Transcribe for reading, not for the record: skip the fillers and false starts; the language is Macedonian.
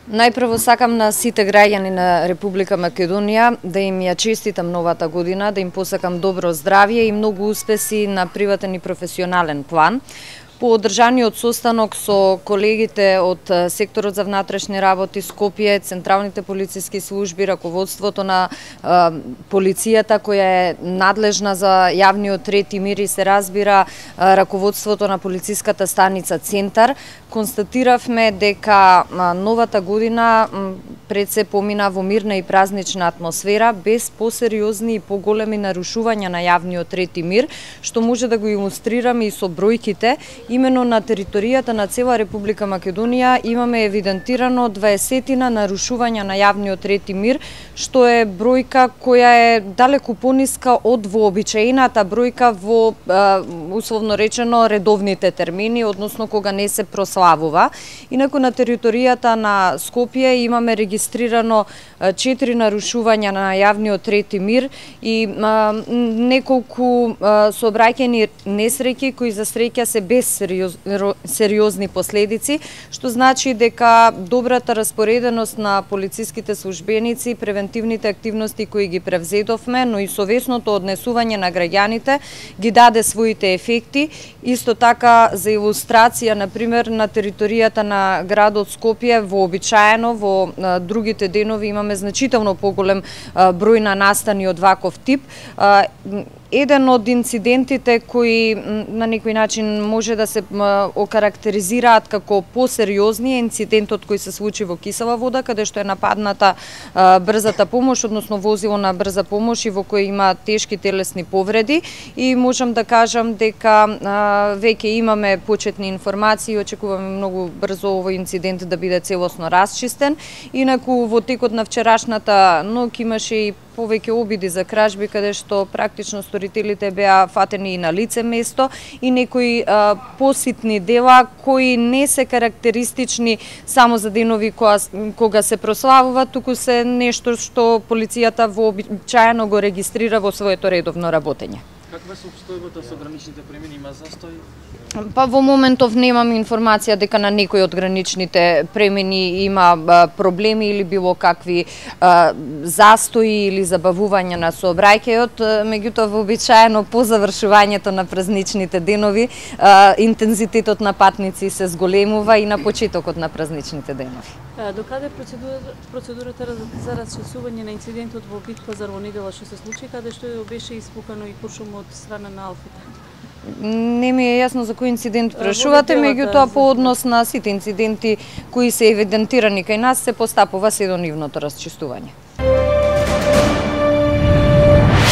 Најпрво сакам на сите граѓани на Република Македонија да им ја честитам новата година, да им посакам добро здравје и многу успеси на приватен и професионален план. По одржаниот состанок со колегите од секторот за внатрешни работи Скопје, централните полициски служби, раководството на полицијата која е надлежна за јавниот ред и мир и се разбира раководството на полициската станица Центар, констатиравме дека новата година пред се помина во мирна и празнична атмосфера, без посериозни и поголеми нарушувања на јавниот ред и мир, што може да го илустрираме и со бројките. Имено на територијата на цела Република Македонија имаме евидентирано 20 нарушувања на јавниот ред и мир, што е бројка која е далеку пониска од вообичаената бројка во условно речено редовните термини, односно кога не се прославува. Инаку на територијата на Скопје имаме регистрирано 4 нарушувања на јавниот ред и мир и неколку сообраќајни несреќи кои за среќа се без сериозни последици, што значи дека добрата распореденост на полициските службеници, превентивните активности кои ги превзедовме, но и совесното однесување на граѓаните ги даде своите ефекти. Исто така за илустрација, например, на територијата на градот Скопје вообичаено во другите денови имаме значително поголем број на настани од ваков тип. Еден од инцидентите кои на некој начин може да се окарактеризираат како посериозни е инцидентот кој се случи во Кисела Вода, каде што е нападната брзата помош, односно возило на брза помош и во кој има тешки телесни повреди, и можам да кажам дека веќе имаме почетни информации и очекуваме многу брзо овој инцидент да биде целосно расчистен. Инаку во текот на вчерашната ноќ имаше и повеќе обиди за кражби, каде што практично сторителите беа фатени и на лице место, и некои поситни дела кои не се карактеристични само за денови кога се прославува, туку се нешто што полицијата вообичаено го регистрира во своето редовно работење. Каква е состојбата со граничните премини, има застој? Па во моментов немам информација дека на некој од граничните премини има проблеми или било какви застои или забавување на сообраќајот, меѓутоа вообичаено по завршувањето на празничните денови интензитетот на патници се зголемува и на почетокот на празничните денови. Докаде процедурата за расчистување на инцидентот во Бит Пазар во недела што се случи, каде што беше испукано и куршум од страна на Алфите? Не ми е јасно за кој инцидент прашувате, меѓутоа по однос на сите инциденти кои се евидентирани кај нас се постапува седонивното расчистување.